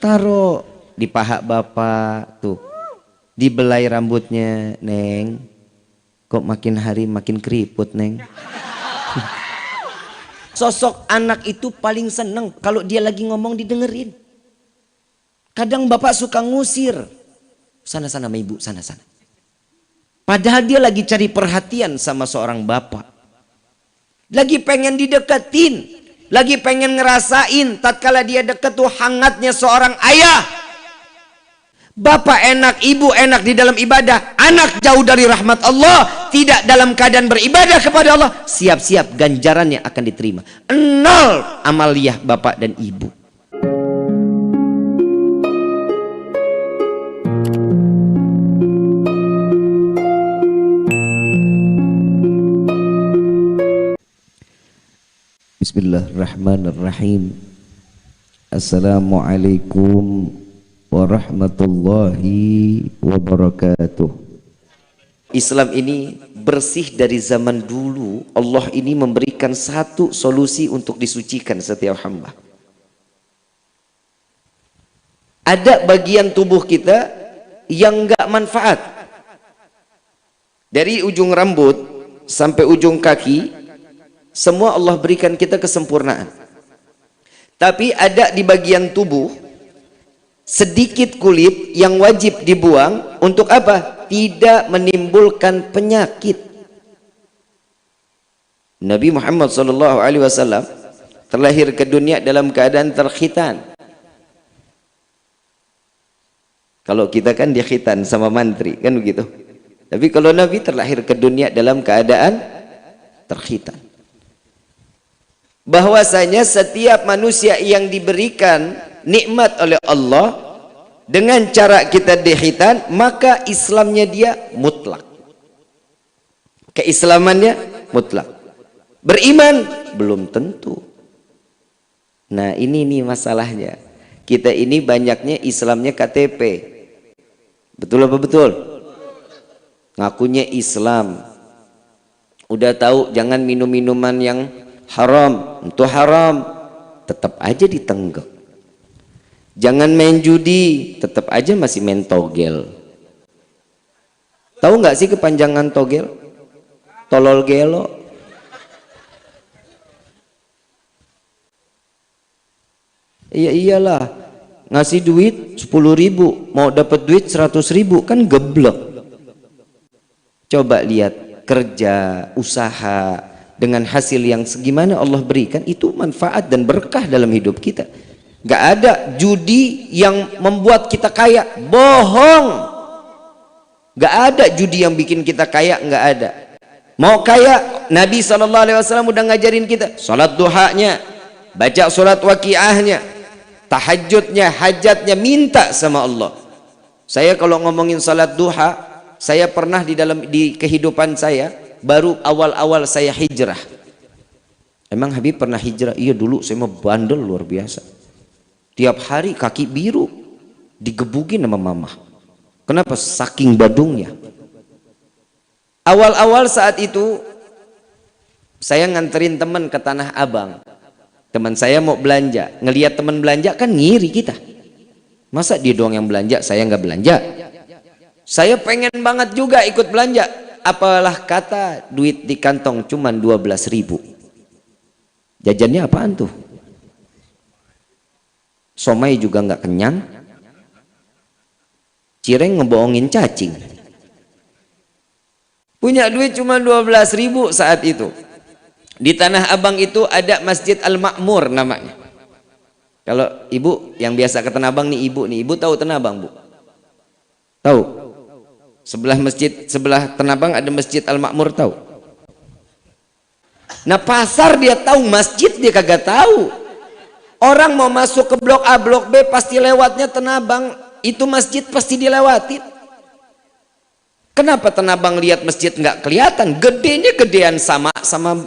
Taruh di paha bapak tuh, dibelai rambutnya, Neng. Kok makin hari makin keriput, Neng. Sosok anak itu paling seneng kalau dia lagi ngomong didengerin. Kadang bapak suka ngusir, sana-sana sama ibu, sana-sana. Padahal dia lagi cari perhatian sama seorang bapak. Lagi pengen dideketin, lagi pengen ngerasain tatkala dia deket tuh hangatnya seorang ayah. Bapak enak, ibu enak di dalam ibadah, anak jauh dari rahmat Allah, tidak dalam keadaan beribadah kepada Allah, siap-siap ganjarannya akan diterima. 0 amaliyah bapak dan ibu. Bismillahirrahmanirrahim. Assalamualaikum warahmatullahi wabarakatuh. Islam ini bersih dari zaman dulu. Allah ini memberikan satu solusi untuk disucikan setiap hamba. Ada bagian tubuh kita yang enggak manfaat. Dari ujung rambut sampai ujung kaki, semua Allah berikan kita kesempurnaan. Tapi ada di bagian tubuh sedikit kulit yang wajib dibuang. Untuk apa? Tidak menimbulkan penyakit. Nabi Muhammad SAW terlahir ke dunia dalam keadaan terkhitan. Kalau kita kan dikhitan sama mantri, kan begitu. Tapi kalau Nabi terlahir ke dunia dalam keadaan terkhitan. Bahwasanya setiap manusia yang diberikan nikmat oleh Allah dengan cara kita dikhitan, maka Islamnya dia mutlak, keislamannya mutlak. Beriman belum tentu. Nah ini nih masalahnya, kita ini banyaknya Islamnya KTP. Betul apa betul? Ngakunya Islam, udah tahu jangan minum minuman yang haram, itu haram, tetap aja ditenggak. Jangan main judi, tetap aja masih main togel. Tahu nggak sih kepanjangan togel? Tolol gelo. Iya iyalah, ngasih duit 10.000, mau dapat duit 100.000, kan geblek. Coba lihat kerja, usaha dengan hasil yang segimana Allah berikan, itu manfaat dan berkah dalam hidup kita. Gak ada judi yang membuat kita kaya, bohong. Gak ada judi yang bikin kita kaya, gak ada. Mau kaya, Nabi SAW udah ngajarin kita sholat duhanya, baca surat waqiahnya, tahajudnya, hajatnya, minta sama Allah. Saya kalau ngomongin sholat duha, saya pernah di kehidupan saya, baru awal-awal saya hijrah. Emang Habib pernah hijrah? Iya dulu saya mah bandel luar biasa. Tiap hari kaki biru digebukin sama mama. Kenapa? Saking badungnya. Awal-awal saat itu saya nganterin teman ke Tanah Abang. Teman saya mau belanja, ngelihat teman belanja kan ngiri kita. Masa dia doang yang belanja, saya nggak belanja? Saya pengen banget juga ikut belanja. Apalah kata duit di kantong cuman 12.000. Jajannya apaan tuh? Somai juga nggak kenyang. Cireng ngebohongin cacing. Punya duit cuma 12.000 saat itu. Di Tanah Abang itu ada Masjid Al-Ma'mur namanya. Kalau ibu yang biasa ke Tanah Abang nih, ibu tahu Tanah Abang, Bu? Tahu? Sebelah masjid, sebelah Tanah Abang ada Masjid Al-Ma'mur, tahu? Nah pasar dia tahu, masjid dia kagak tahu. Orang mau masuk ke blok A, blok B pasti lewatnya Tanah Abang. Itu masjid pasti dilewatin. Kenapa Tanah Abang lihat masjid nggak kelihatan? Gedenya gedean sama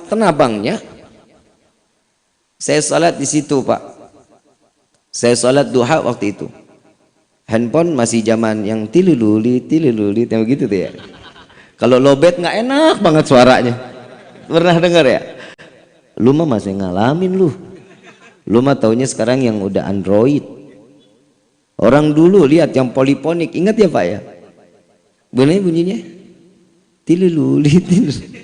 Tanah Abangnya. Saya sholat di situ, Pak. Saya sholat duha waktu itu. Handphone masih zaman yang tilululi yang begitu tuh ya. Kalau lowbat nggak enak banget suaranya. Pernah dengar ya? Lu mah masih ngalamin lu. Lu mah taunya sekarang yang udah Android. Orang dulu lihat yang poliponik, ingat ya Pak ya? Benar bunyinya? Tilululi, tilululi.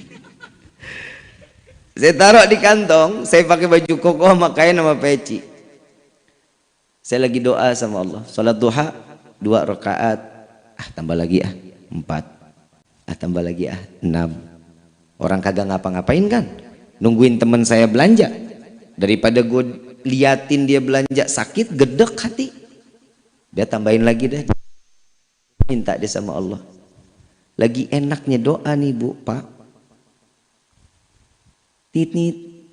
Saya taruh di kantong, saya pakai baju koko sama kain sama peci. Saya lagi doa sama Allah. Salat duha 2 rakaat. Tambah lagi 4. Tambah lagi 6. Orang kagak ngapa-ngapain kan? Nungguin teman saya belanja. Daripada gue liatin dia belanja sakit, gedek hati. Dia tambahin lagi dah. Minta dia sama Allah. Lagi enaknya doa nih Bu, Pak. Tit-nit.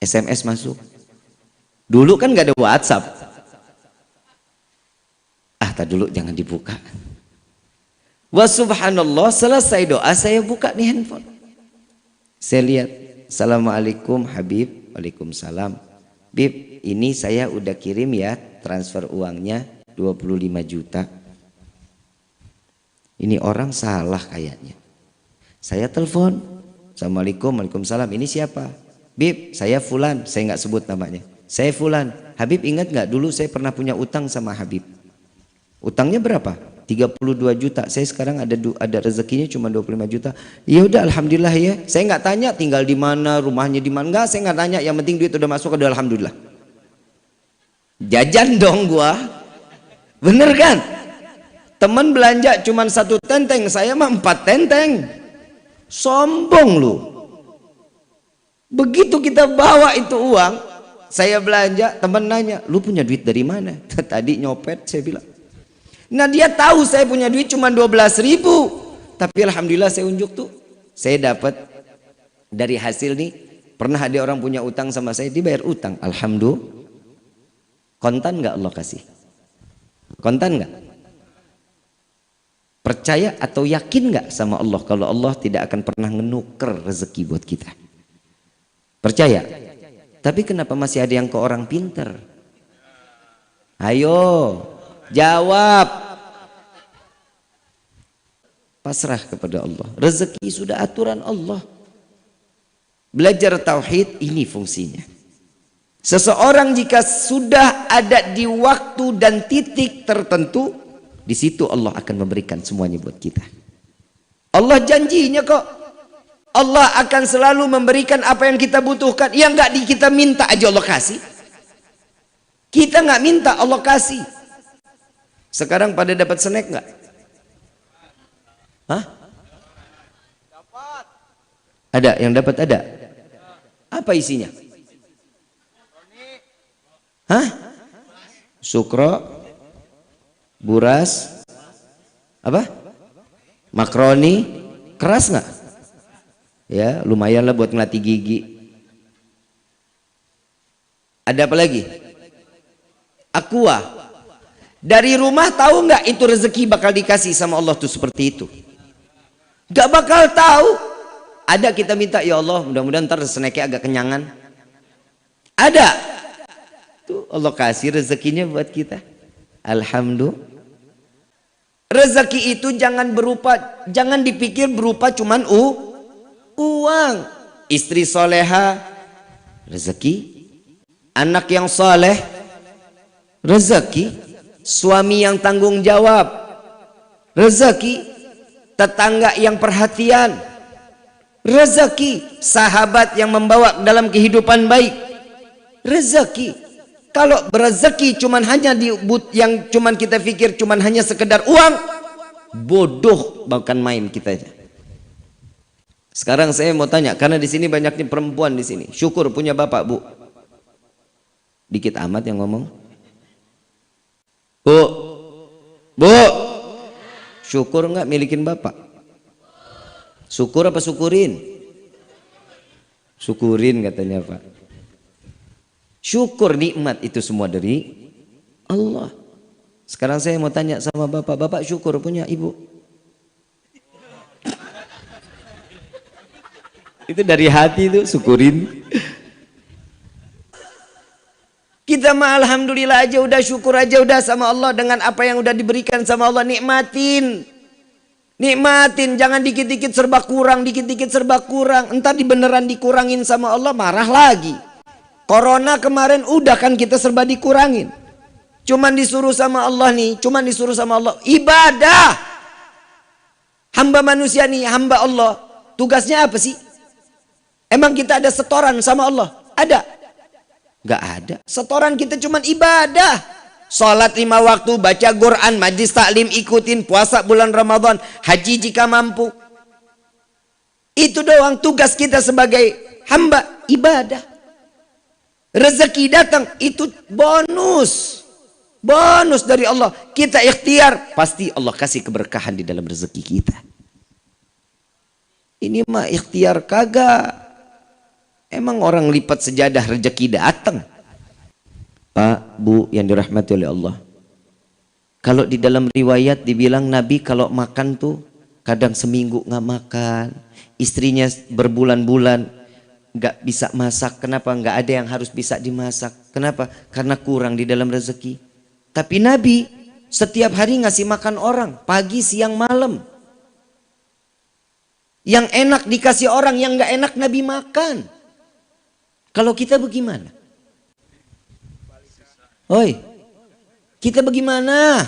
SMS masuk. Dulu kan gak ada WhatsApp. Tak dulu jangan dibuka. Wa subhanallah, selesai doa saya buka nih handphone. Saya lihat, Assalamualaikum Habib. Waalaikumsalam. Bib, ini saya udah kirim ya transfer uangnya 25 juta. Ini orang salah kayaknya. Saya telepon. Assalamualaikum, waalaikumsalam. Ini siapa? Bib, saya Fulan. Saya nggak sebut namanya. Saya Fulan. Habib ingat nggak dulu saya pernah punya utang sama Habib? Utangnya berapa? 32 juta. Saya sekarang ada rezekinya cuma 25 juta. Ya udah alhamdulillah ya. Saya nggak tanya tinggal di mana, rumahnya di mana. Enggak, saya nggak tanya. Yang penting duit udah masuk, udah alhamdulillah. Jajan dong gua. Bener kan? Teman belanja cuma 1 tenteng, saya mah 4 tenteng. Sombong lu. Begitu kita bawa itu uang, saya belanja, teman nanya, lu punya duit dari mana? Tadi nyopet, saya bilang. Nah dia tahu saya punya duit cuma 12.000, tapi alhamdulillah saya unjuk tuh, saya dapat dari hasil nih. Pernah ada orang punya utang sama saya, dibayar utang, alhamdulillah. Kontan nggak Allah kasih? Kontan nggak? Percaya atau yakin nggak sama Allah kalau Allah tidak akan pernah ngenuker rezeki buat kita? Percaya? Tapi kenapa masih ada yang ke orang pinter? Ayo jawab. Pasrah kepada Allah. Rezeki sudah aturan Allah. Belajar tauhid ini fungsinya. Seseorang jika sudah ada di waktu dan titik tertentu, di situ Allah akan memberikan semuanya buat kita. Allah janjinya kok. Allah akan selalu memberikan apa yang kita butuhkan. Yang nggak kita minta aja Allah kasih. Kita nggak minta Allah kasih. Sekarang pada dapat snack nggak? Hah? Ada yang dapat ada? Apa isinya? Hah? Sukro, buras, apa? Makroni, keras nggak? Ya, lumayan lah buat ngelatih gigi. Ada apa lagi? Aqua. Dari rumah tahu nggak itu rezeki bakal dikasih sama Allah tuh seperti itu? Gak bakal tahu. Ada kita minta, ya Allah mudah-mudahan ntar snacknya agak kenyangan. Ada. Tuh Allah kasih rezekinya buat kita. Alhamdulillah. Rezeki itu jangan dipikir berupa cuman uang. Istri soleha, rezeki. Anak yang soleh, rezeki. Suami yang tanggung jawab, rezeki. Tetangga yang perhatian, rezeki. Sahabat yang membawa dalam kehidupan baik, rezeki. Kalau berezeki cuman hanya yang cuman kita pikir cuman hanya sekedar uang, bodoh bahkan main kita. Sekarang saya mau tanya, karena di sini banyaknya perempuan di sini. Syukur punya bapak, Bu. Dikit amat yang ngomong. Bu, syukur nggak milikin bapak? Syukur apa syukurin? Syukurin katanya Pak. Syukur nikmat itu semua dari Allah. Sekarang saya mau tanya sama bapak, bapak syukur punya ibu? Itu dari hati itu syukurin. Kita mah alhamdulillah aja udah, syukur aja udah sama Allah dengan apa yang udah diberikan sama Allah. Nikmatin. Nikmatin, jangan dikit-dikit serba kurang, dikit-dikit serba kurang. Entar beneran dikurangin sama Allah marah lagi. Corona kemarin udah kan kita serba dikurangin. Cuman disuruh sama Allah nih, cuman disuruh sama Allah. Ibadah. Hamba manusia nih, hamba Allah. Tugasnya apa sih? Emang kita ada setoran sama Allah? Ada? Gak ada. Setoran kita cuman ibadah. Salat 5 waktu, baca Quran, majlis taklim ikutin, puasa bulan Ramadan, haji jika mampu. Itu doang tugas kita sebagai hamba, ibadah. Rezeki datang, itu bonus. Bonus dari Allah. Kita ikhtiar, pasti Allah kasih keberkahan di dalam rezeki kita. Ini mah ikhtiar kagak. Emang orang lipat sejadah rezeki datang. Pak, Bu yang dirahmati oleh Allah. Kalau di dalam riwayat dibilang Nabi kalau makan tuh kadang seminggu nggak makan. Istrinya berbulan-bulan nggak bisa masak. Kenapa? Nggak ada yang harus bisa dimasak. Kenapa? Karena kurang di dalam rezeki. Tapi Nabi setiap hari ngasih makan orang, pagi, siang, malam. Yang enak dikasih orang, yang nggak enak Nabi makan. Kalau kita bagaimana? Oi, kita bagaimana?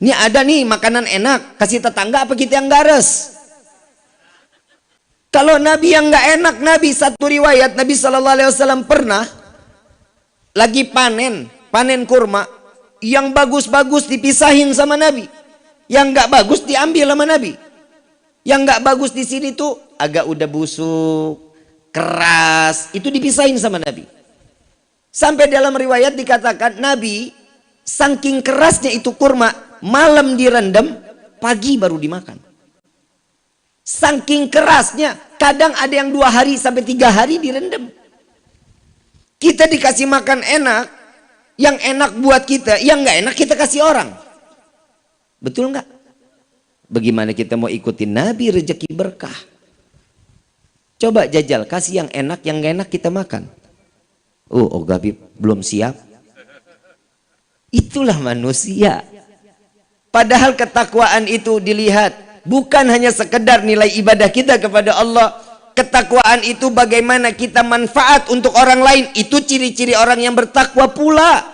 Ini ada nih makanan enak, kasih tetangga apa kita yang gares? Kalau Nabi yang nggak enak, Nabi satu riwayat Nabi SAW pernah lagi panen kurma, yang bagus-bagus dipisahin sama Nabi, yang nggak bagus diambil sama Nabi. Yang nggak bagus di sini tuh agak udah busuk, keras, itu dipisahin sama Nabi. Sampai dalam riwayat dikatakan Nabi saking kerasnya itu kurma, malam direndam, pagi baru dimakan. Saking kerasnya, kadang ada yang 2 hari sampai 3 hari direndam. Kita dikasih makan enak, yang enak buat kita, yang nggak enak kita kasih orang. Betul nggak? Bagaimana kita mau ikutin Nabi rezeki berkah? Coba jajal, kasih yang enak, yang nggak enak kita makan. Oh Gabib belum siap. Itulah manusia. Padahal ketakwaan itu dilihat bukan hanya sekedar nilai ibadah kita kepada Allah. Ketakwaan itu bagaimana kita manfaat untuk orang lain. Itu ciri-ciri orang yang bertakwa pula.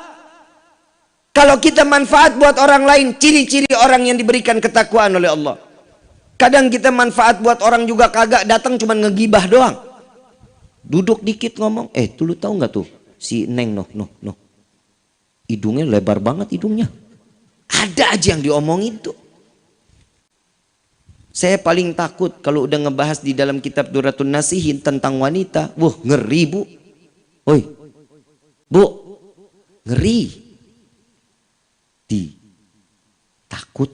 Kalau kita manfaat buat orang lain, ciri-ciri orang yang diberikan ketakwaan oleh Allah. Kadang kita manfaat buat orang juga kagak, datang cuma ngegibah doang. Duduk dikit ngomong, tuh lu tahu nggak tuh si Neng noh. Hidungnya lebar banget hidungnya. Ada aja yang diomongin tuh. Saya paling takut kalau udah ngebahas di dalam kitab Duratun Nasihin tentang wanita. Wah, ngeri Bu. Oi, Bu, ngeri. Takut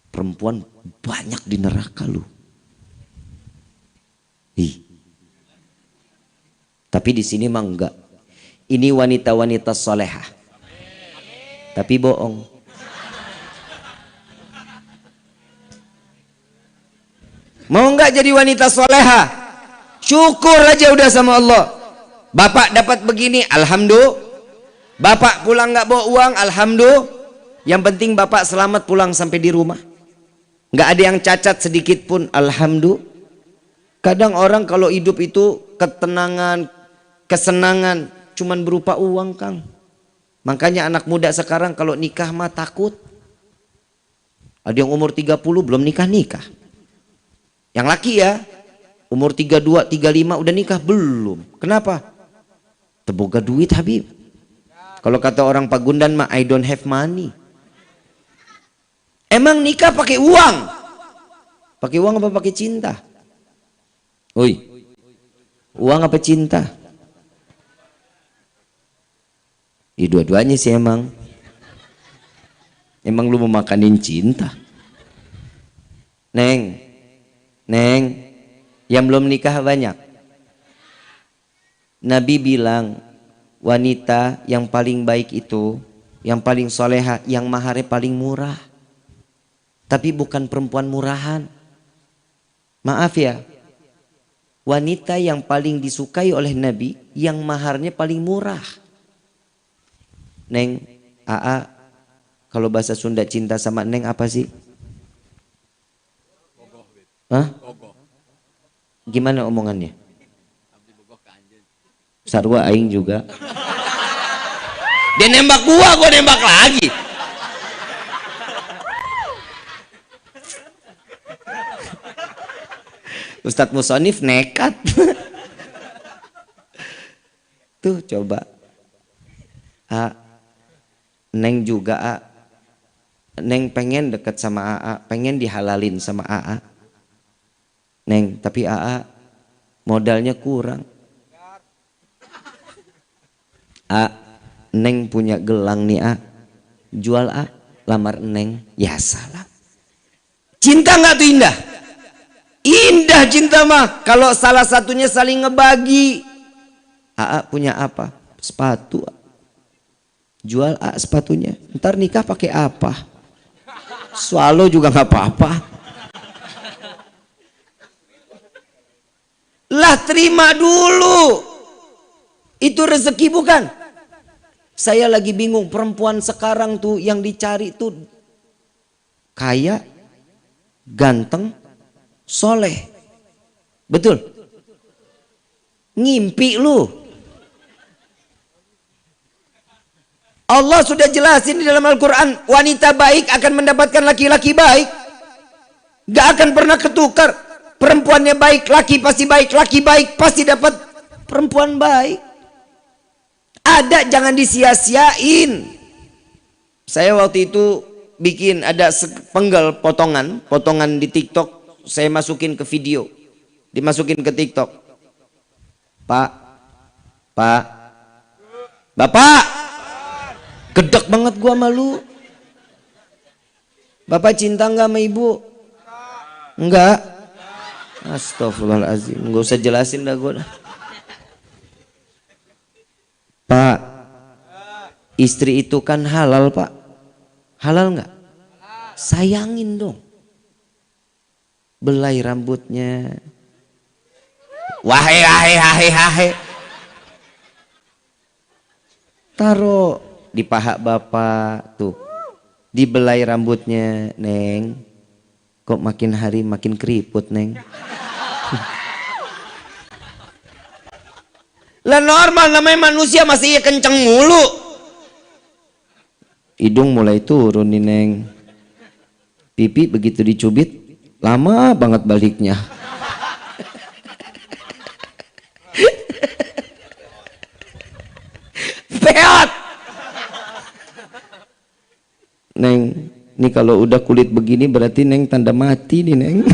perempuan banyak di neraka lu. Tapi di sini mah enggak. Ini wanita-wanita solehah. Tapi bohong. Mau enggak jadi wanita solehah? Syukur aja udah sama Allah. Bapak dapat begini, alhamdulillah. Bapak pulang nggak bawa uang, alhamdulillah. Yang penting bapak selamat pulang sampai di rumah. Nggak ada yang cacat sedikit pun, alhamdulillah. Kadang orang kalau hidup itu ketenangan, kesenangan, cuman berupa uang, Kang. Makanya anak muda sekarang kalau nikah mah takut. Ada yang umur 30 belum nikah. Yang laki ya, umur 32, 35 udah nikah belum. Kenapa? Teboga duit Habib. Kalau kata orang Pagundan mah I don't have money. Emang nikah pakai uang? Pakai uang apa pakai cinta? Oi, uang apa cinta? Dua-duanya sih emang. Emang lu mau makanin cinta? Neng, yang belum nikah banyak. Nabi bilang, wanita yang paling baik itu, yang paling soleha, yang maharnya paling murah. Tapi bukan perempuan murahan. Maaf ya, wanita yang paling disukai oleh Nabi, yang maharnya paling murah. Neng, Aa, kalau bahasa Sunda cinta sama Neng apa sih? Hah? Gimana omongannya? Sarwa aing juga. Dia nembak gua nembak lagi. Ustadz Musonif nekat. Tuh coba. Neng juga Neng pengen deket sama pengen dihalalin sama Neng, tapi modalnya kurang. Neng punya gelang nih jual lamar Neng. Ya salah. Cinta nggak tuh indah? Indah cinta mah kalau salah satunya saling ngebagi. Punya apa? Sepatu. Jual sepatunya. Ntar nikah pakai apa? Swallow juga nggak apa-apa. Lah terima dulu. Itu rezeki bukan? Saya lagi bingung perempuan sekarang tuh yang dicari tuh kaya, ganteng, soleh. Betul? Ngimpi lu. Allah sudah jelasin di dalam Al-Quran, wanita baik akan mendapatkan laki-laki baik. Gak akan pernah ketukar. Perempuannya baik, laki pasti baik. Laki baik pasti dapat perempuan baik. Ada, jangan disia-siain. Saya waktu itu bikin ada sepenggal potongan di TikTok. Saya masukin ke video, dimasukin ke TikTok. Bapak, gedek banget gua malu. Bapak cinta nggak sama ibu? Enggak. Astagfirullahaladzim, nggak usah jelasin dah gua. Pak, istri itu kan halal pak. Halal nggak? Sayangin dong. Belai rambutnya. Wahai. Taruh di paha bapak tuh. Dibelai rambutnya, Neng. Kok makin hari makin keriput, Neng. Lah normal, namanya manusia masih kenceng mulu. Hidung mulai turun nih, Neng. Pipi begitu dicubit lama banget baliknya. Peot. Neng, ini kalau udah kulit begini berarti Neng tanda mati nih, Neng.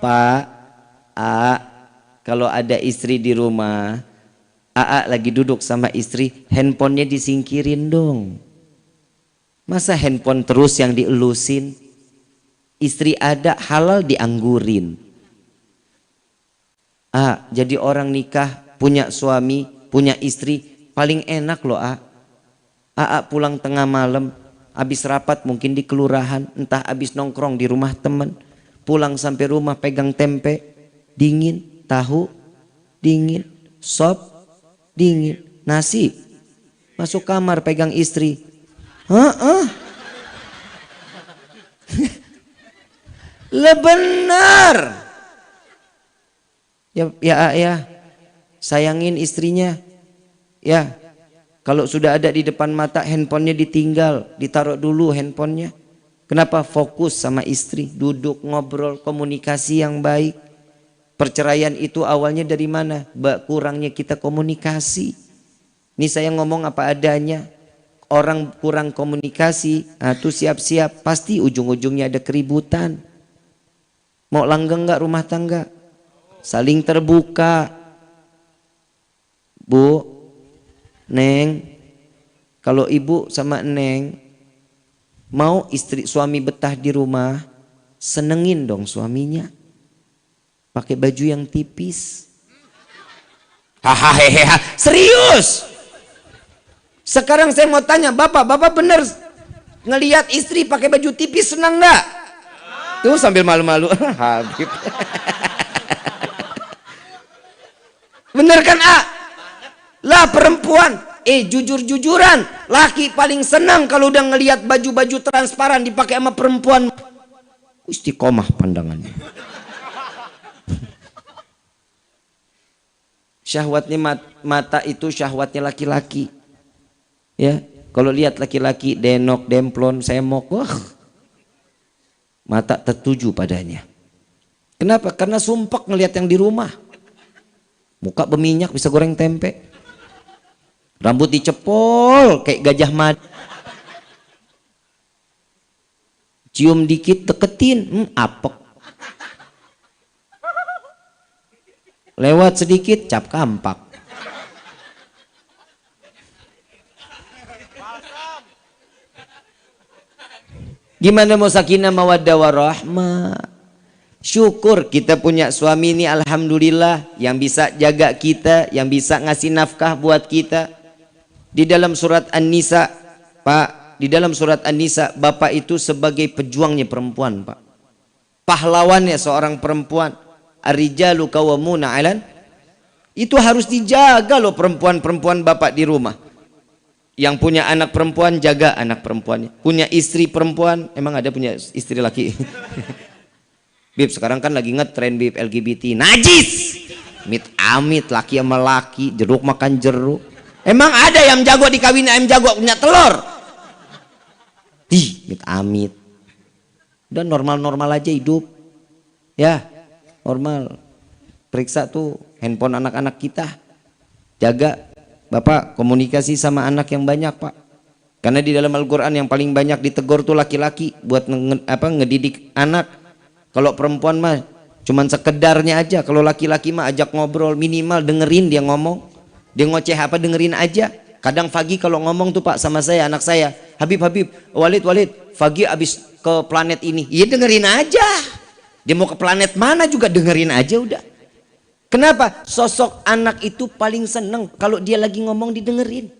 Pak, kalau ada istri di rumah, lagi duduk sama istri, handphonenya disingkirin dong. Masa handphone terus yang dielusin? Istri ada, halal dianggurin. Jadi orang nikah, punya suami, punya istri, paling enak loh. Pulang tengah malam, habis rapat mungkin di kelurahan, entah habis nongkrong di rumah temen, pulang sampai rumah pegang tempe, dingin, tahu, dingin, sop, dingin, nasi, masuk kamar pegang istri. Lah benar. Ya, sayangin istrinya. Ya, kalau sudah ada di depan mata handphonenya ditinggal, ditaruh dulu handphonenya. Kenapa? Fokus sama istri, duduk ngobrol, komunikasi yang baik. Perceraian itu awalnya dari mana? Kurangnya kita komunikasi. Ini saya ngomong apa adanya. Orang kurang komunikasi, tuh siap-siap pasti ujung-ujungnya ada keributan. Mau langgeng nggak rumah tangga? Saling terbuka. Bu, Neng, kalau ibu sama Neng mau istri suami betah di rumah, senengin dong suaminya. Pakai baju yang tipis. Hahaha, serius. Sekarang saya mau tanya, bapak bener ngelihat istri pakai baju tipis senang nggak? Tuh sambil malu-malu. Habib. Bener kan Lah perempuan, jujur-jujuran, laki paling senang kalau udah ngelihat baju-baju transparan dipakai sama perempuan. Istiqomah pandangannya. Syahwatnya mata itu syahwatnya laki-laki. Ya, kalau lihat laki-laki denok, demplon, semok, wah, mata tertuju padanya. Kenapa? Karena sumpek ngelihat yang di rumah. Muka berminyak bisa goreng tempe. Rambut dicepol kayak Gajah Mada. Cium dikit deketin, apek. Lewat sedikit cap kampak. Gimana mau sakinah mawaddah warahmah? Syukur kita punya suami ini, alhamdulillah, yang bisa jaga kita, yang bisa ngasih nafkah buat kita. Di dalam surat An-Nisa, Pak, di dalam surat An-Nisa, bapak itu sebagai pejuangnya perempuan, Pak. Pahlawannya seorang perempuan. Ar-rijalu qawwamuna 'alan, itu harus dijaga loh perempuan-perempuan bapak di rumah. Yang punya anak perempuan, jaga anak perempuannya. Punya istri perempuan, emang ada punya istri laki? Bib, sekarang kan lagi ngetren Bib LGBT, najis. Amit laki sama laki, jeruk makan jeruk. Emang ada yang jago dikawin ayam jago punya telur? Amit. Dan normal-normal aja hidup. Ya, normal. Periksa tuh handphone anak-anak kita. Jaga, Bapak komunikasi sama anak yang banyak, Pak. Karena di dalam Al-Quran yang paling banyak ditegur tuh laki-laki buat ngedidik anak. Kalau perempuan mah cuman sekedarnya aja. Kalau laki-laki mah ajak ngobrol, minimal dengerin dia ngomong. Dia ngoceh apa dengerin aja. Kadang Fagi kalau ngomong tuh Pak sama saya, anak saya, Habib, Walid, Fagi abis ke planet ini. Iya dengerin aja. Dia mau ke planet mana juga dengerin aja udah. Kenapa? Sosok anak itu paling seneng kalau dia lagi ngomong didengerin.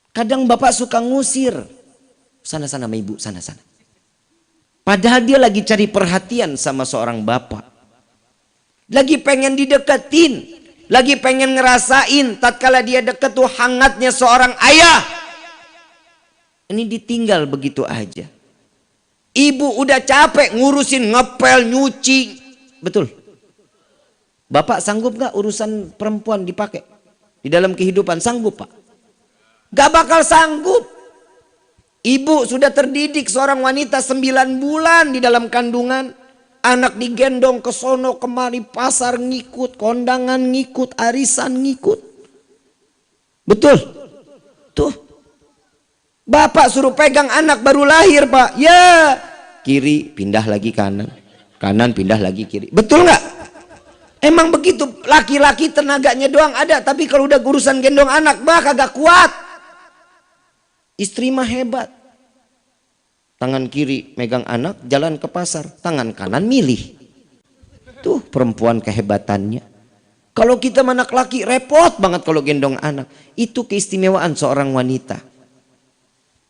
Kadang bapak suka ngusir. Sana-sana sama ibu, sana-sana. Padahal dia lagi cari perhatian sama seorang bapak. Lagi pengen dideketin. Lagi pengen ngerasain tatkala dia deket tuh hangatnya seorang ayah. Ini ditinggal begitu aja. Ibu udah capek ngurusin ngepel, nyuci. Betul. Bapak sanggup gak urusan perempuan dipakai? Di dalam kehidupan sanggup Pak? Gak bakal sanggup. Ibu sudah terdidik seorang wanita 9 bulan di dalam kandungan. Anak digendong ke sono kemari, pasar ngikut, kondangan ngikut, arisan ngikut. Betul? Tuh. Bapak suruh pegang anak baru lahir Pak. Ya, kiri pindah lagi kanan. Kanan pindah lagi kiri. Betul nggak? Emang begitu, laki-laki tenaganya doang ada. Tapi kalau udah urusan gendong anak, bah kagak kuat. Istri mah hebat. Tangan kiri megang anak, jalan ke pasar. Tangan kanan milih. Tuh perempuan kehebatannya. Kalau kita anak laki repot banget kalau gendong anak. Itu keistimewaan seorang wanita.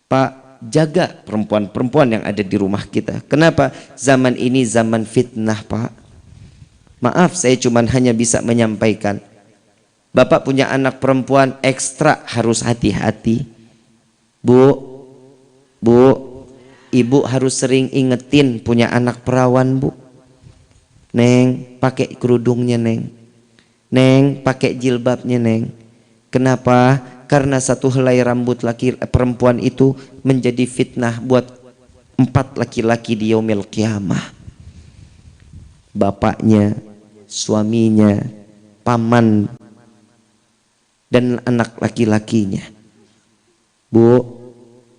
Pak, jaga perempuan-perempuan yang ada di rumah kita. Kenapa? Zaman ini zaman fitnah Pak. Maaf saya cuman hanya bisa menyampaikan. Bapak punya anak perempuan ekstra harus hati-hati. Bu, ibu harus sering ingetin punya anak perawan Bu. Neng, pakai kerudungnya Neng. Neng, pakai jilbabnya Neng. Kenapa? Karena satu helai rambut perempuan itu menjadi fitnah buat 4 laki-laki di yaumil qiyamah. Bapaknya, suaminya, paman, dan anak laki-lakinya. Bu,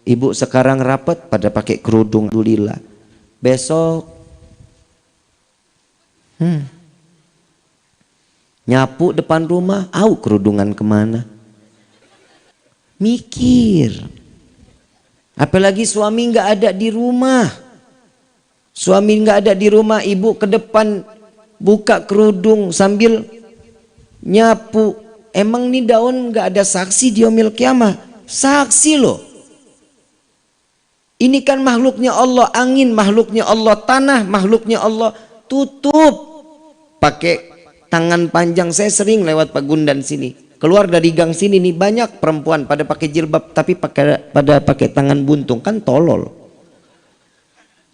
ibu sekarang rapat pada pakai kerudung, alhamdulillah. Besok nyapu depan rumah, kerudungan kemana? Mikir. Apalagi suami nggak ada di rumah. Suami nggak ada di rumah, ibu ke depan buka kerudung sambil nyapu. Emang nih daun nggak ada saksi di yaumil qiyamah? Saksi loh. Ini kan makhluknya Allah, angin makhluknya Allah, tanah makhluknya Allah. Tutup pakai tangan panjang. Saya sering lewat Pagundan sini. Keluar dari gang sini nih banyak perempuan pada pakai jilbab tapi pada pakai tangan buntung, kan tolol.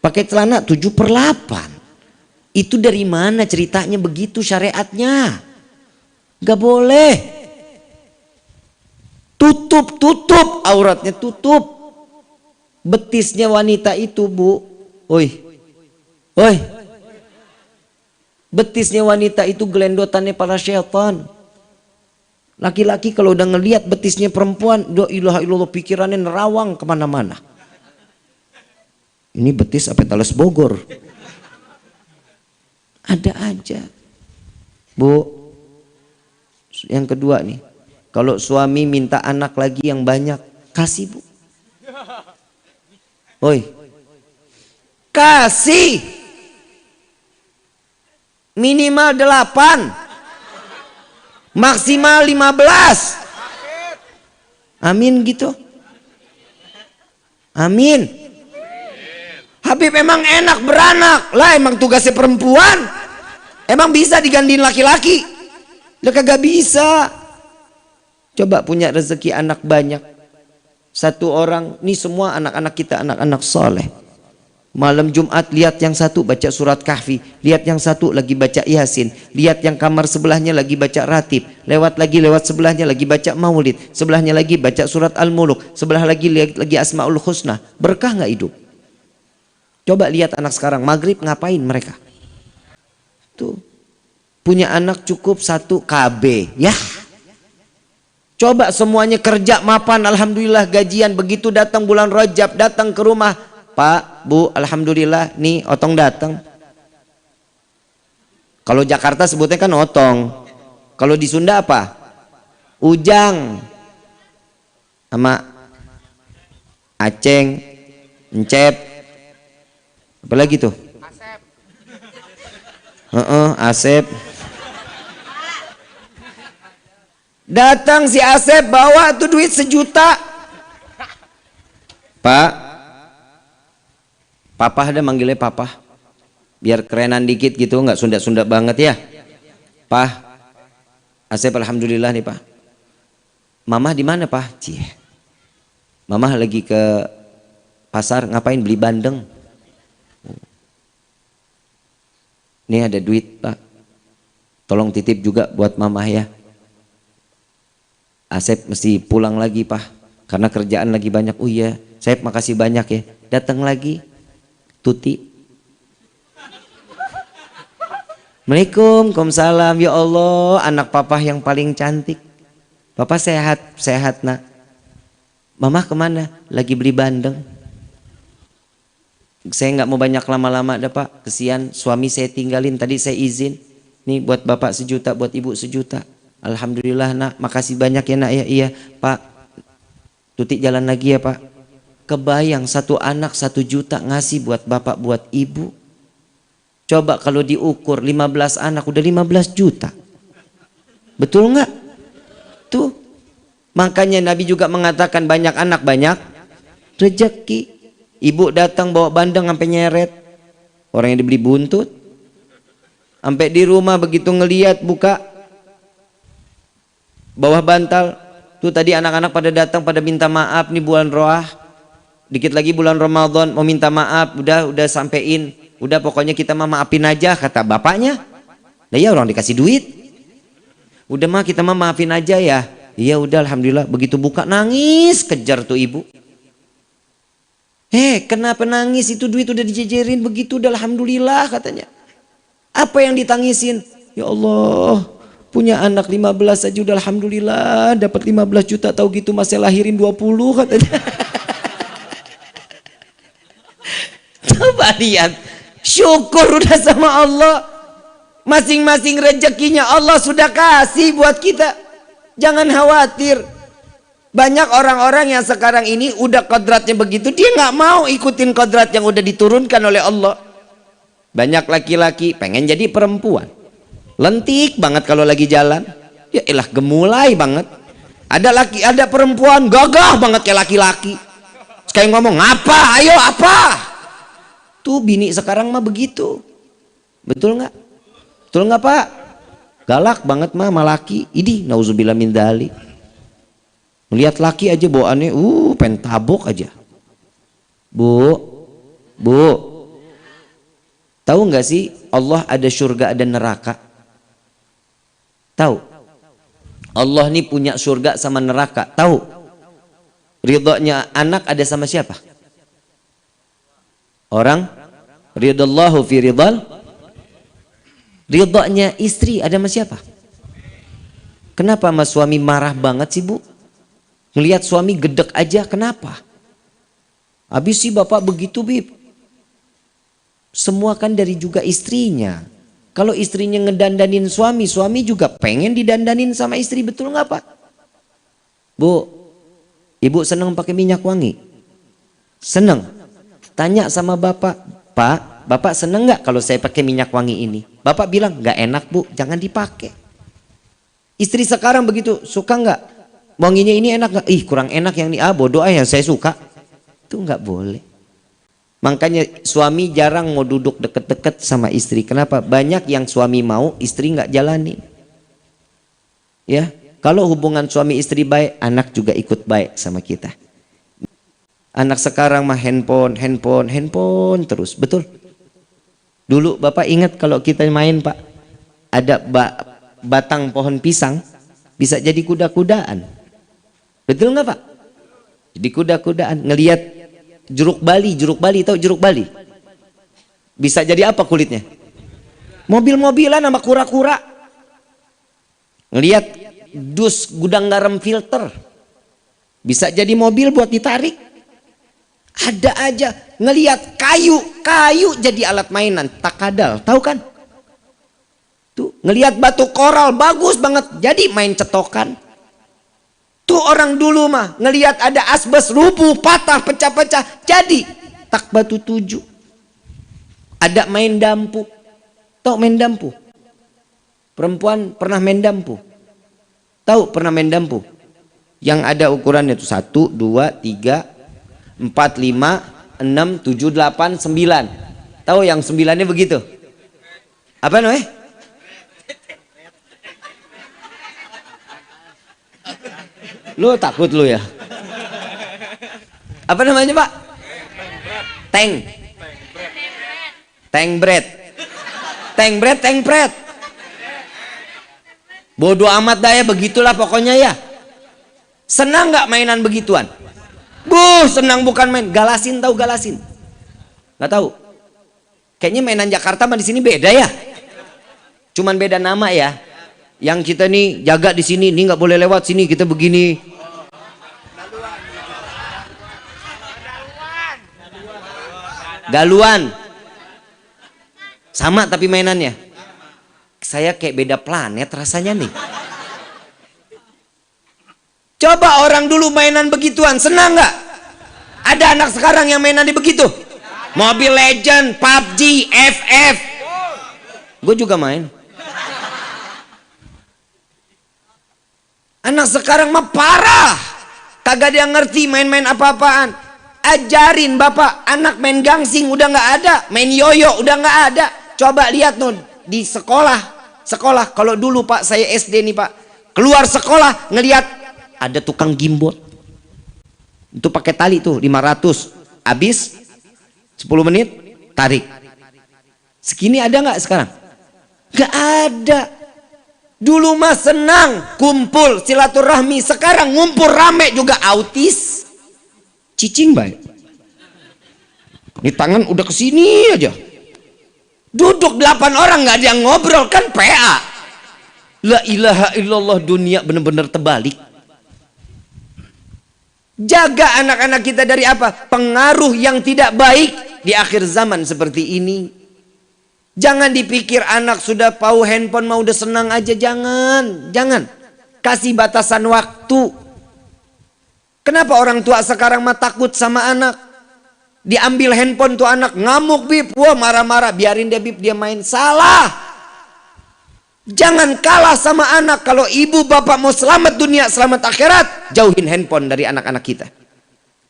Pakai celana 7/8. Itu dari mana ceritanya begitu syariatnya? Gak boleh. Tutup auratnya, tutup. Betisnya wanita itu, Bu. Oi. Betisnya wanita itu gelendotannya para syaitan. Laki-laki kalau udah ngelihat betisnya perempuan, la ilaha illallah, pikirannya nerawang kemana-mana. Ini betis apa Talas Bogor? Ada aja. Bu, yang kedua nih, kalau suami minta anak lagi yang banyak, kasih, Bu. Oi, kasih minimal 8, maksimal 15. Amin gitu. Amin. Habib emang enak beranak lah, emang tugasnya perempuan. Emang bisa digantiin laki-laki? Udah kagak bisa. Coba punya rezeki anak banyak. Satu orang, nih semua anak-anak kita anak-anak soleh. Malam Jumat lihat yang satu baca surat Kahfi, lihat yang satu lagi baca Yasin, lihat yang kamar sebelahnya lagi baca Ratib, lewat sebelahnya lagi baca Maulid, sebelahnya lagi baca surat Al-Muluk, sebelah lagi Asmaul Husna. Berkah nggak hidup? Coba lihat anak sekarang, maghrib ngapain mereka? Tuh, punya anak cukup 1 KB, ya. Coba semuanya kerja mapan, alhamdulillah gajian. Begitu datang bulan Rajab, datang ke rumah, Pak, Bu, alhamdulillah, nih otong datang. Kalau Jakarta sebutnya kan otong. Kalau di Sunda apa? Ujang. Sama Aceng, Encep. Apa lagi tuh? Asep. Asep. Datang si Asep bawa tuh duit 1 juta. Pak, Papa ada manggilnya Papa. Biar kerenan dikit gitu, nggak Sunda-Sunda banget ya. Pak, Asep alhamdulillah nih Pak. Mama di mana Pak? Cie. Mama lagi ke pasar, ngapain? Beli bandeng. Nih ada duit Pak, tolong titip juga buat mama ya. Asep mesti pulang lagi Pak, karena kerjaan lagi banyak. Oh iya, Asep makasih banyak ya. Datang lagi Tuti. Assalamualaikum, salam. Ya Allah, anak papa yang paling cantik. Papa sehat nak. Mama kemana? Lagi beli bandeng. Saya nggak mau banyak lama-lama dah Pak, kesian suami saya tinggalin, tadi saya izin nih buat bapak 1 juta, buat ibu 1 juta. Alhamdulillah nak, makasih banyak ya nak ya. Iya Pak, Tuti jalan lagi ya Pak. Kebayang 1 anak 1 juta ngasih buat bapak buat ibu. Coba kalau diukur 15 anak udah 15 juta. Betul nggak? Tuh, makanya Nabi juga mengatakan banyak anak banyak rezeki. Ibu datang bawa bandeng sampai nyeret. Orang yang dibeli buntut. Sampai di rumah begitu ngeliat buka bawah bantal. Tuh tadi anak-anak pada datang pada minta maaf nih bulan Roah. Dikit lagi bulan Ramadan mau minta maaf. Udah sampein. Udah pokoknya kita mah maafin aja kata bapaknya. Nah ya orang dikasih duit. Udah mah kita mah maafin aja ya. Iya udah alhamdulillah. Begitu buka nangis kejar tuh ibu. Kenapa nangis? Itu duit udah dijejerin begitu, udah alhamdulillah katanya. Apa yang ditangisin? Ya Allah, punya anak 15 aja udah alhamdulillah, dapat 15 juta, tahu gitu masih lahirin 20 katanya. Coba lihat, syukur udah sama Allah. Masing-masing rezekinya Allah sudah kasih buat kita. Jangan khawatir. Banyak orang-orang yang sekarang ini udah kodratnya begitu, dia nggak mau ikutin kodrat yang udah diturunkan oleh Allah. Banyak laki-laki pengen jadi perempuan, lentik banget kalau lagi jalan, ya elah gemulai banget. Ada perempuan gagah banget kayak laki-laki, sekali ngomong apa, ayo apa. Tuh bini sekarang mah begitu, betul nggak? Betul nggak Pak? Galak banget mah sama laki. Idih, nauzubillah min dzalik. Melihat laki aja bawaannya, pengen tabok aja. Bu, tahu nggak sih Allah ada surga ada neraka? Tahu? Allah nih punya surga sama neraka. Tahu? Ridhonya anak ada sama siapa? Orang ridallahu fi ridal. Ridhonya istri ada sama siapa? Kenapa sama suami marah banget sih, Bu? Ngelihat suami gedek aja, kenapa? Habis sih bapak begitu, Bib. Semua kan dari juga istrinya. Kalau istrinya ngedandanin suami, suami juga pengen didandanin sama istri, betul nggak Pak? Bu, ibu senang pakai minyak wangi? Senang. Tanya sama bapak, Pak, bapak senang nggak kalau saya pakai minyak wangi ini? Bapak bilang nggak enak Bu, jangan dipakai. Istri sekarang begitu, suka nggak? Wanginya ini enak nggak? Ih kurang enak yang ini, bodoh yang saya suka. Itu nggak boleh. Makanya suami jarang mau duduk deket-deket sama istri. Kenapa? Banyak yang suami mau, istri nggak jalanin. Ya, kalau hubungan suami istri baik, anak juga ikut baik sama kita. Anak sekarang mah handphone terus, betul? Dulu Bapak ingat kalau kita main Pak, ada batang pohon pisang bisa jadi kuda-kudaan. Betul nggak Pak? Jadi kuda-kudaan, ngelihat jeruk Bali, tahu jeruk Bali? Bisa jadi apa kulitnya? Mobil-mobilan sama kura-kura. Ngelihat dus gudang garam filter. Bisa jadi mobil buat ditarik. Ada aja ngelihat kayu jadi alat mainan, takadal, tahu kan? Tuh, ngelihat batu koral bagus banget, jadi main cetokan. Tuh orang dulu mah ngelihat ada asbes rubuh, patah, pecah-pecah, jadi tak batu 7. Ada main dampu. Tahu main dampu? Perempuan pernah main dampu? Tahu pernah main dampu? Yang ada ukurannya tuh 1, 2, 3, 4, 5, 6, 7, 8, 9. Tahu yang 9-nya begitu? Apa namanya? Lu takut lu ya? Apa namanya Pak? Tank bread. Bodoh amat dah ya, begitulah pokoknya ya. Senang nggak mainan begituan? Senang bukan main. Galasin, tahu galasin? Nggak tahu. Kayaknya mainan Jakarta mah di sini beda ya. Cuman beda nama ya. Yang kita nih jaga di sini, nih nggak boleh lewat sini, kita begini. Galuan. Sama tapi mainannya. Saya kayak beda planet rasanya nih. Coba orang dulu mainan begituan, senang nggak? Ada anak sekarang yang mainan di begitu? Mobile Legend, PUBG, FF. Gue juga main. Anak sekarang mah parah. Kagak dia ngerti main-main apa-apaan. Ajarin bapak, anak main gangsing udah nggak ada, main yoyo udah nggak ada. Coba lihat tuh di sekolah. Kalau dulu Pak, saya SD nih Pak, keluar sekolah ngelihat ada tukang gimbot. Itu pakai tali tuh 500. Habis 10 menit tarik. Segini ada nggak sekarang? Nggak ada. Dulu mah senang kumpul silaturahmi, sekarang ngumpul rame juga autis. Cicing baik. Ini tangan udah kesini aja. Duduk 8 orang nggak ada yang ngobrol, kan PA. La ilaha illallah, dunia benar-benar terbalik. Jaga anak-anak kita dari apa? Pengaruh yang tidak baik di akhir zaman seperti ini. Jangan dipikir anak sudah tahu handphone mau udah senang aja, jangan. Kasih batasan waktu. Kenapa orang tua sekarang mah takut sama anak? Diambil handphone tuh anak ngamuk Bib, wah marah-marah, biarin dia Bib, dia main. Salah. Jangan kalah sama anak. Kalau ibu bapak mau selamat dunia, selamat akhirat, jauhin handphone dari anak-anak kita.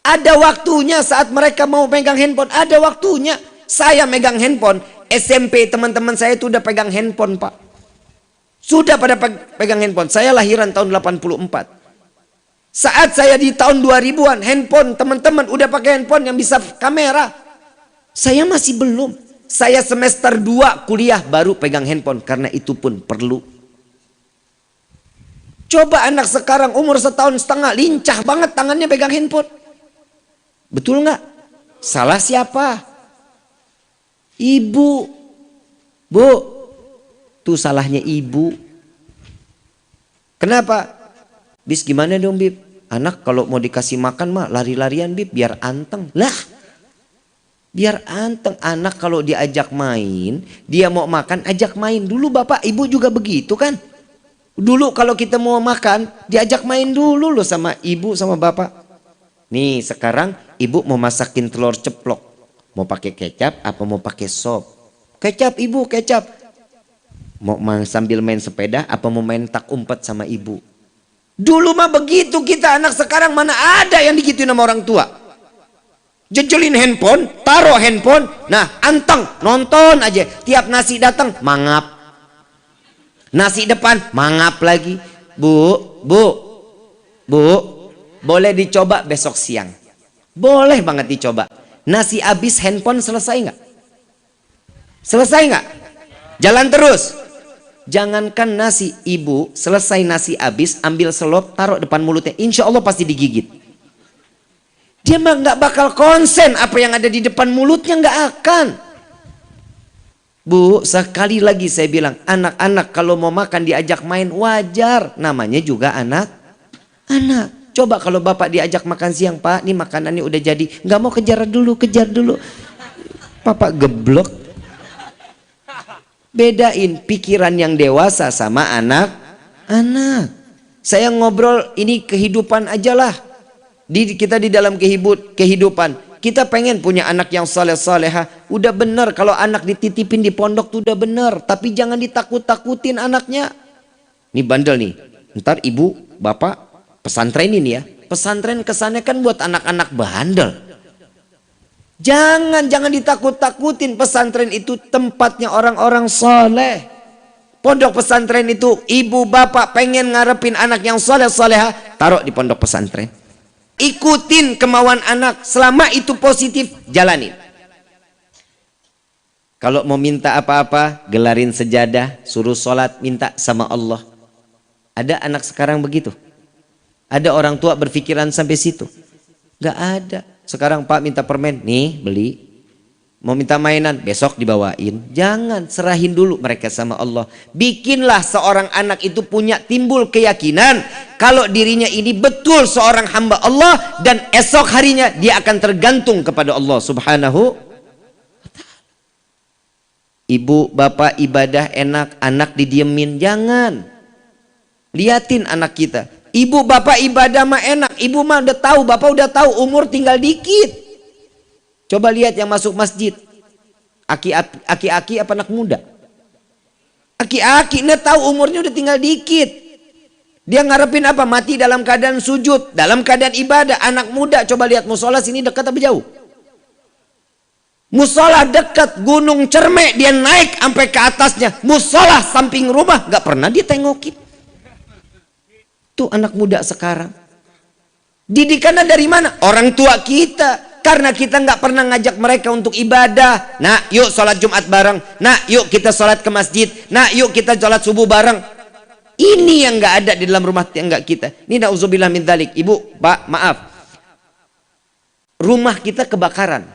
Ada waktunya saat mereka mau pegang handphone, ada waktunya. Saya megang handphone, SMP teman-teman saya itu udah pegang handphone Pak. Sudah pada pegang handphone. Saya lahiran tahun 84. Saat saya di tahun 2000-an, handphone teman-teman udah pakai handphone yang bisa kamera. Saya masih belum. Saya semester 2 kuliah baru pegang handphone, karena itu pun perlu. Coba anak sekarang umur 1,5 tahun lincah banget tangannya pegang handphone. Betul nggak? Salah siapa? Ibu. Bu, tuh salahnya ibu. Kenapa? Bis gimana dong Bib? Anak kalau mau dikasih makan mah lari-larian Bib biar anteng. Lah, biar anteng. Anak kalau diajak main, dia mau makan ajak main. Dulu bapak ibu juga begitu kan? Dulu kalau kita mau makan, diajak main dulu loh sama ibu sama bapak. Nih sekarang ibu mau masakin telur ceplok. Mau pakai kecap apa mau pakai sop? Kecap ibu, kecap. Mau sambil main sepeda apa mau main tak umpet sama ibu? Dulu mah begitu kita, anak sekarang mana ada yang digituin sama orang tua. Jejelin handphone, taruh handphone, nah anteng, nonton aja. Tiap nasi datang, mangap. Nasi depan, mangap lagi. Bu, boleh dicoba besok siang. Boleh banget dicoba. Nasi habis, handphone selesai nggak? Selesai nggak? Jalan terus. Jangankan nasi, ibu selesai nasi habis, ambil selop, taruh depan mulutnya. Insya Allah pasti digigit. Dia mah nggak bakal konsen apa yang ada di depan mulutnya, nggak akan. Bu, sekali lagi saya bilang, anak-anak kalau mau makan diajak main wajar. Namanya juga anak. Coba kalau bapak diajak makan siang, Pak, ini makanannya udah jadi. Nggak mau kejar dulu. Papa geblok. Bedain pikiran yang dewasa sama anak-anak. Saya ngobrol ini kehidupan aja lah. Kita di dalam kehidupan. Kita pengen punya anak yang soleh-soleha. Udah bener kalau anak dititipin di pondok tuh udah bener. Tapi jangan ditakut-takutin anaknya. Ini bandel nih. Ntar ibu, bapak pesantren ini ya. Pesantren kesannya kan buat anak-anak bandel. Jangan ditakut-takutin. Pesantren itu tempatnya orang-orang soleh. Pondok pesantren itu ibu bapak pengen ngarepin anak yang soleh-soleha. Taruh di pondok pesantren. Ikutin kemauan anak, selama itu positif, jalanin. Kalau mau minta apa-apa, gelarin sejadah, suruh sholat, minta sama Allah. Ada anak sekarang begitu? Ada orang tua berpikiran sampai situ? Gak ada. Sekarang Pak minta permen, nih beli. Mau minta mainan, besok dibawain. Jangan, serahin dulu mereka sama Allah. Bikinlah seorang anak itu punya timbul keyakinan kalau dirinya ini betul seorang hamba Allah, dan esok harinya dia akan tergantung kepada Allah Subhanahu. Ibu bapak ibadah enak, anak didiemin, jangan. Liatin anak kita. Ibu bapak ibadah mah enak, ibu mah udah tahu, bapak udah tahu, umur tinggal dikit. Coba lihat yang masuk masjid. Aki-aki apa anak muda? Aki-aki, ini tahu umurnya udah tinggal dikit. Dia ngarepin apa? Mati dalam keadaan sujud, dalam keadaan ibadah. Anak muda, coba lihat musola sini dekat apa jauh? Musola dekat, Gunung Cermek dia naik sampai ke atasnya. Musola samping rumah gak pernah dia tengokin. Tuh anak muda sekarang. Didikannya dari mana? Orang tua kita. Karena kita nggak pernah ngajak mereka untuk ibadah. Nah, yuk sholat Jumat bareng. Nah, yuk kita sholat ke masjid. Nah, yuk kita sholat subuh bareng. Ini yang nggak ada di dalam rumah tangga kita. Ini na'udzubillah min dzalik. Ibu, Pak, maaf. Rumah kita kebakaran.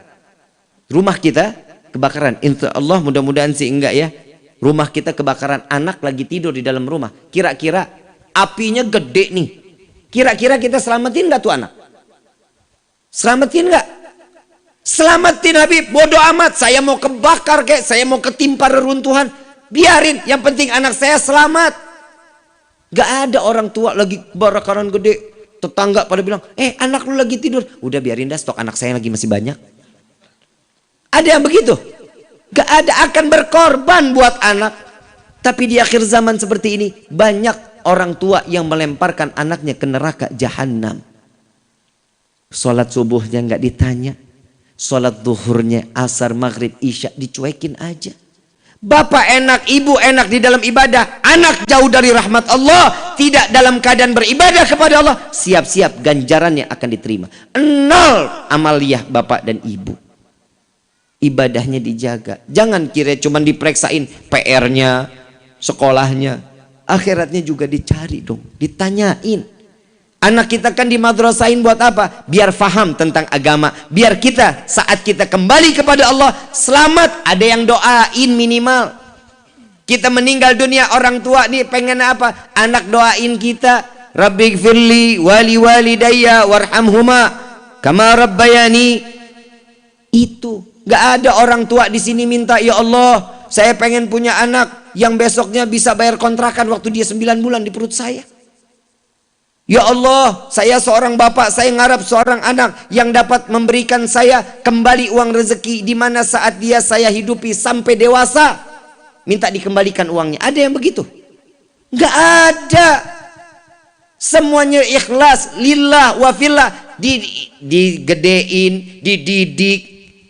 Rumah kita kebakaran. Insya Allah mudah-mudahan sih enggak ya. Rumah kita kebakaran. Anak lagi tidur di dalam rumah. Kira-kira apinya gede nih. Kira-kira kita selamatin nggak tuh anak? Selamatin nggak? Selamatin Habib, bodoh amat. Saya mau kebakar kayak, saya mau ketimpa reruntuhan, biarin. Yang penting anak saya selamat. Gak ada orang tua lagi kebakaran gede, tetangga pada bilang, anak lu lagi tidur. Udah biarin dah, stok anak saya lagi masih banyak. Ada yang begitu? Gak ada, akan berkorban buat anak. Tapi di akhir zaman seperti ini, banyak orang tua yang melemparkan anaknya ke neraka jahanam. Sholat subuhnya nggak ditanya, sholat zuhurnya, asar, maghrib, isya dicuekin aja. Bapak enak, ibu enak di dalam ibadah, anak jauh dari rahmat Allah, tidak dalam keadaan beribadah kepada Allah, siap-siap ganjarannya akan diterima. 0 amaliyah bapak dan ibu. Ibadahnya dijaga. Jangan kira cuma diperiksain PR-nya, sekolahnya. akhiratnya juga dicari dong, ditanyain. Anak kita kan di madrasahin buat apa? Biar faham tentang agama, biar kita saat kita kembali kepada Allah selamat, ada yang doain minimal. Kita meninggal dunia, orang tua nih pengen apa? Anak doain kita, Rabbighfirli wali walidayya warhamhuma kama rabbayani. Itu nggak ada orang tua di sini minta, ya Allah saya pengen punya anak yang besoknya bisa bayar kontrakan waktu dia 9 bulan di perut saya. Ya Allah, saya seorang bapak, saya ngarap seorang anak yang dapat memberikan saya kembali uang rezeki di mana saat dia saya hidupi sampai dewasa, minta dikembalikan uangnya. Ada yang begitu? Nggak ada. Semuanya ikhlas, lillah wa fillah, digedein, dididik,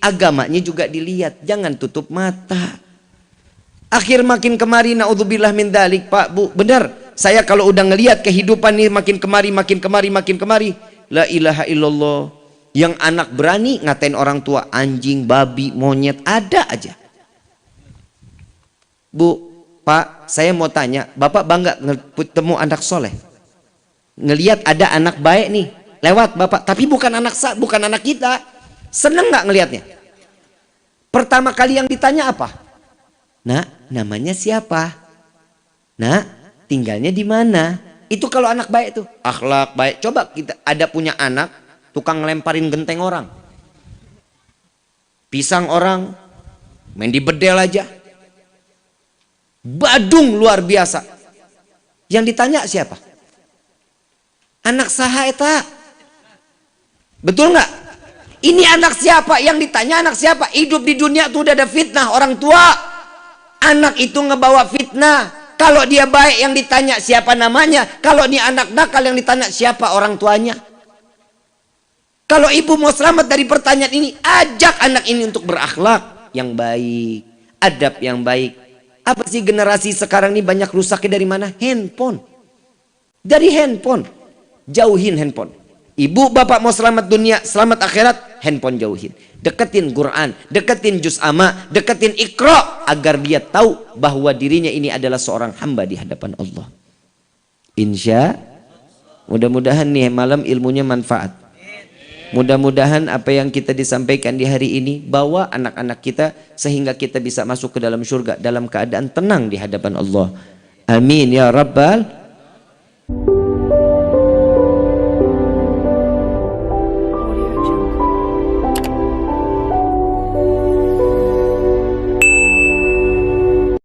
agamanya juga dilihat, jangan tutup mata. Akhir makin kemari, naudzubillah min dzalik, Pak, Bu, benar. Saya kalau udah ngelihat kehidupan ini makin kemari, la ilaha illallah. Yang anak berani ngatain orang tua anjing, babi, monyet, ada aja. Bu, Pak, saya mau tanya, Bapak bangga ketemu anak soleh? Ngelihat ada anak baik nih, lewat Bapak, tapi bukan anak kita. Seneng nggak ngelihatnya? Pertama kali yang ditanya apa? Nak, namanya siapa? Nak, tinggalnya di mana? Itu kalau anak baik tuh, akhlak baik. Coba kita ada punya anak tukang ngelemparin genteng orang, pisang orang, main di bedel aja, badung luar biasa. Yang ditanya siapa? Anak saha eta? Betul nggak? Ini anak siapa? Yang ditanya anak siapa? Hidup di dunia tuh udah ada fitnah orang tua. Anak itu ngebawa fitnah. Kalau dia baik yang ditanya siapa namanya. Kalau dia anak nakal yang ditanya siapa orang tuanya. Kalau ibu mau selamat dari pertanyaan ini, ajak anak ini untuk berakhlak yang baik, adab yang baik. Apa sih generasi sekarang ini banyak rusaknya dari mana? Handphone. Dari handphone. Jauhin handphone. Ibu bapak mau selamat dunia, selamat akhirat, handphone jauhin. Deketin Quran, deketin juz amma, deketin Iqra, agar dia tahu bahwa dirinya ini adalah seorang hamba di hadapan Allah. Insya, mudah-mudahan nih malam ilmunya manfaat. Mudah-mudahan apa yang kita disampaikan di hari ini bawa anak-anak kita sehingga kita bisa masuk ke dalam surga dalam keadaan tenang di hadapan Allah. Amin ya rabbal